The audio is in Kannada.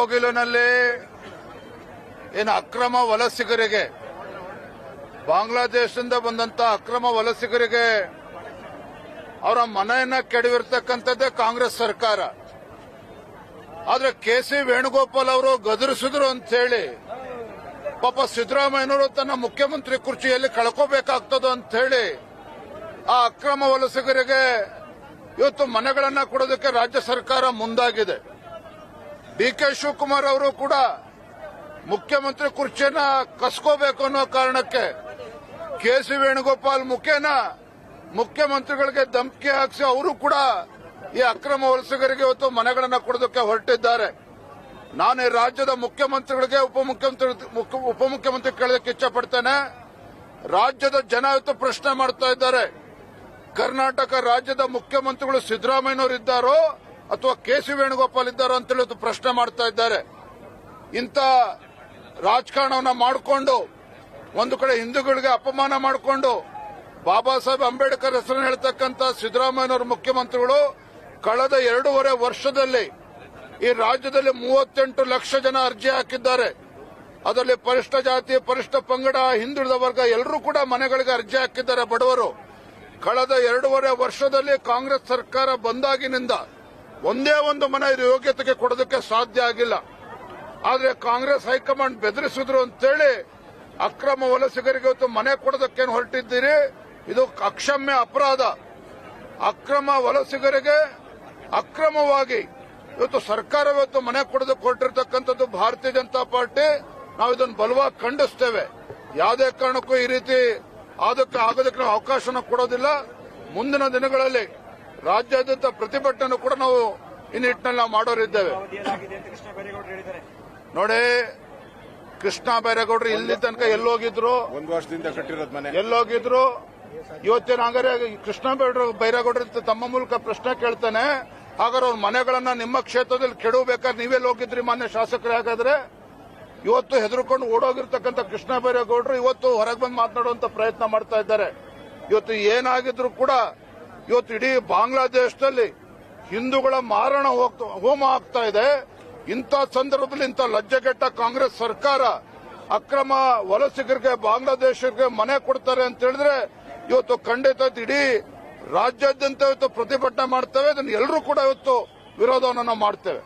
ಮುಳಬಾಗಿಲಿನಲ್ಲಿ ಏನು ಅಕ್ರಮ ವಲಸಿಗರಿಗೆ, ಬಾಂಗ್ಲಾದೇಶದಿಂದ ಬಂದಂತ ಅಕ್ರಮ ವಲಸಿಗರಿಗೆ ಅವರ ಮನೆಯನ್ನ ಕೆಡವಿರ್ತಕ್ಕಂಥದ್ದೇ ಕಾಂಗ್ರೆಸ್ ಸರ್ಕಾರ. ಆದ್ರೆ ಕೆ.ಸಿ. ವೇಣುಗೋಪಾಲ್ ಅವರು ಗದರಿಸಿದ್ರು ಅಂತ ಹೇಳಿ ಪಾಪ ಸಿದ್ದರಾಮಯ್ಯನವರು ತನ್ನ ಮುಖ್ಯಮಂತ್ರಿ ಕುರ್ಚಿಯಲ್ಲಿ ಕಳ್ಕೋಬೇಕಾಗ್ತದ ಅಂತ ಹೇಳಿ ಆ ಅಕ್ರಮ ವಲಸಿಗರಿಗೆ ಇವತ್ತು ಮನೆಗಳನ್ನ ಕೊಡೋದಕ್ಕೆ ರಾಜ್ಯ ಸರ್ಕಾರ ಮುಂದಾಗಿದೆ. ಡಿ.ಕೆ. ಶಿವಕುಮಾರ್ ಅವರು ಕೂಡ ಮುಖ್ಯಮಂತ್ರಿ ಕುರ್ಚಿಯನ್ನ ಕಸ್ಕೋಬೇಕು ಅನ್ನೋ ಕಾರಣಕ್ಕೆ ಕೆ.ಸಿ. ವೇಣುಗೋಪಾಲ್ ಮುಖೇನ ಮುಖ್ಯಮಂತ್ರಿಗಳಿಗೆ ಧಮಕಿ ಹಾಕಿಸಿ ಅವರು ಕೂಡ ಈ ಅಕ್ರಮ ವಲಸಿಗರಿಗೆ ಇವತ್ತು ಮನೆಗಳನ್ನ ಕೊಡೋದಕ್ಕೆ ಹೊರಟಿದ್ದಾರೆ. ನಾನು ಈ ರಾಜ್ಯದ ಮುಖ್ಯಮಂತ್ರಿಗಳಿಗೆ ಉಪಮುಖ್ಯಮಂತ್ರಿ ಕೇಳೋದಕ್ಕೆ ಇಚ್ಛಪಡ್ತೇನೆ. ರಾಜ್ಯದ ಜನ ಇವತ್ತು ಪ್ರಶ್ನೆ ಮಾಡ್ತಾ ಇದ್ದಾರೆ, ಕರ್ನಾಟಕ ರಾಜ್ಯದ ಮುಖ್ಯಮಂತ್ರಿಗಳು ಸಿದ್ದರಾಮಯ್ಯನವರು ಇದ್ದಾರೋ ಅಥವಾ ಕೆ.ಸಿ. ವೇಣುಗೋಪಾಲ್ ಇದ್ದಾರೋ ಅಂತೇಳಿ ಇವತ್ತು ಪ್ರಶ್ನೆ ಮಾಡ್ತಾ ಇದ್ದಾರೆ. ಇಂಥ ರಾಜಕಾರಣವನ್ನ ಮಾಡಿಕೊಂಡು ಒಂದು ಕಡೆ ಹಿಂದೂಗಳಿಗೆ ಅಪಮಾನ ಮಾಡಿಕೊಂಡು ಬಾಬಾ ಸಾಹೇಬ್ ಅಂಬೇಡ್ಕರ್ ಹೆಸರನ್ನು ಹೇಳ್ತಕ್ಕಂಥ ಸಿದ್ದರಾಮಯ್ಯನವರು ಮುಖ್ಯಮಂತ್ರಿಗಳು ಕಳೆದ 2.5 ವರ್ಷದಲ್ಲಿ ಈ ರಾಜ್ಯದಲ್ಲಿ 38 ಲಕ್ಷ ಜನ ಅರ್ಜಿ ಹಾಕಿದ್ದಾರೆ. ಅದರಲ್ಲಿ ಪರಿಷ್ಠ ಜಾತಿ, ಪರಿಷ್ಠ ಪಂಗಡ, ಹಿಂದುಳಿದ ವರ್ಗ ಎಲ್ಲರೂ ಕೂಡ ಮನೆಗಳಿಗೆ ಅರ್ಜಿ ಹಾಕಿದ್ದಾರೆ ಬಡವರು. ಕಳೆದ 2.5 ವರ್ಷದಲ್ಲಿ ಕಾಂಗ್ರೆಸ್ ಸರ್ಕಾರ ಬಂದಾಗಿನಿಂದ ಒಂದೇ ಒಂದು ಮನೆ ಯೋಗ್ಯತೆಗೆ ಕೊಡೋದಕ್ಕೆ ಸಾಧ್ಯ ಆಗಿಲ್ಲ. ಆದ್ರೆ ಕಾಂಗ್ರೆಸ್ ಹೈಕಮಾಂಡ್ ಬೆದರಿಸಿದ್ರು ಅಂತೇಳಿ ಅಕ್ರಮ ವಲಸಿಗರಿಗೆ ಇವತ್ತು ಮನೆ ಕೊಡೋದಕ್ಕೇನು ಹೊರಟಿದ್ದೀರಿ? ಇದು ಅಕ್ಷಮ್ಯ ಅಪರಾಧ. ಅಕ್ರಮ ವಲಸಿಗರಿಗೆ ಅಕ್ರಮವಾಗಿ ಇವತ್ತು ಸರ್ಕಾರ ಇವತ್ತು ಮನೆ ಕೊಡೋದಕ್ಕೆ ಹೊರಟಿರ್ತಕ್ಕಂಥದ್ದು ಭಾರತೀಯ ಜನತಾ ಪಾರ್ಟಿ. ನಾವು ಇದನ್ನು ಬಲವಾಗಿ ಖಂಡಿಸ್ತೇವೆ. ಯಾವುದೇ ಕಾರಣಕ್ಕೂ ಈ ರೀತಿ ಆಗೋದಕ್ಕೆ ನಾವು ಅವಕಾಶನ ಕೊಡೋದಿಲ್ಲ. ಮುಂದಿನ ದಿನಗಳಲ್ಲಿ ರಾಜ್ಯಾದ್ಯಂತ ಪ್ರತಿಭಟನೆ ಕೂಡ ನಾವು ಈ ನಿಟ್ಟಿನಲ್ಲಿ ನಾವು ಮಾಡೋರಿದ್ದೇವೆ. ನೋಡಿ, ಕೃಷ್ಣ ಬೈರೇಗೌಡರು ಇಲ್ಲಿ ತನಕ ಎಲ್ಲೋಗಿದ್ರು? 1 ವರ್ಷದಿಂದ ಕಟ್ಟಿರೋದು ಮನೆ ಎಲ್ಲೋಗಿದ್ರು? ಇವತ್ತಿನ ಹಂಗಾರೆ ಕೃಷ್ಣ ಬೈರೇಗೌಡರು ತಮ್ಮ ಮೂಲಕ ಪ್ರಶ್ನೆ ಕೇಳ್ತಾನೆ, ಹಾಗಾದ್ರೆ ಅವ್ರ ಮನೆಗಳನ್ನ ನಿಮ್ಮ ಕ್ಷೇತ್ರದಲ್ಲಿ ಕೆಡಬೇಕಾದ್ರೆ ನೀವೆಲ್ಲ ಹೋಗಿದ್ರಿ ಮಾನ್ಯ ಶಾಸಕರೇ? ಹಾಗಾದ್ರೆ ಇವತ್ತು ಹೆದರ್ಕೊಂಡು ಓಡೋಗಿರ್ತಕ್ಕಂಥ ಕೃಷ್ಣ ಬೈರೇಗೌಡರು ಇವತ್ತು ಹೊರಗೆ ಬಂದು ಮಾತನಾಡುವಂತ ಪ್ರಯತ್ನ ಮಾಡ್ತಾ ಇದ್ದಾರೆ. ಇವತ್ತು ಏನಾಗಿದ್ರು ಕೂಡ ಇವತ್ತು ಇಡೀ ಬಾಂಗ್ಲಾದೇಶದಲ್ಲಿ ಹಿಂದೂಗಳ ಮಾರಣ ಹೋಮ ಆಗ್ತಾ ಇದೆ. ಇಂಥ ಸಂದರ್ಭದಲ್ಲಿ ಇಂಥ ಲಜ್ಜೆಗೆಟ್ಟ ಕಾಂಗ್ರೆಸ್ ಸರ್ಕಾರ ಅಕ್ರಮ ವಲಸಿಗರಿಗೆ ಬಾಂಗ್ಲಾದೇಶಕ್ಕೆ ಮನೆ ಕೊಡ್ತಾರೆ ಅಂತ ಹೇಳಿದ್ರೆ ಇವತ್ತು ಖಂಡಿತ ಇಡೀ ರಾಜ್ಯಾದ್ಯಂತ ಇವತ್ತು ಪ್ರತಿಭಟನೆ ಮಾಡ್ತೇವೆ. ಇದನ್ನು ಎಲ್ಲರೂ ಕೂಡ ಇವತ್ತು ವಿರೋಧವನ್ನು ನಾವು ಮಾಡ್ತೇವೆ.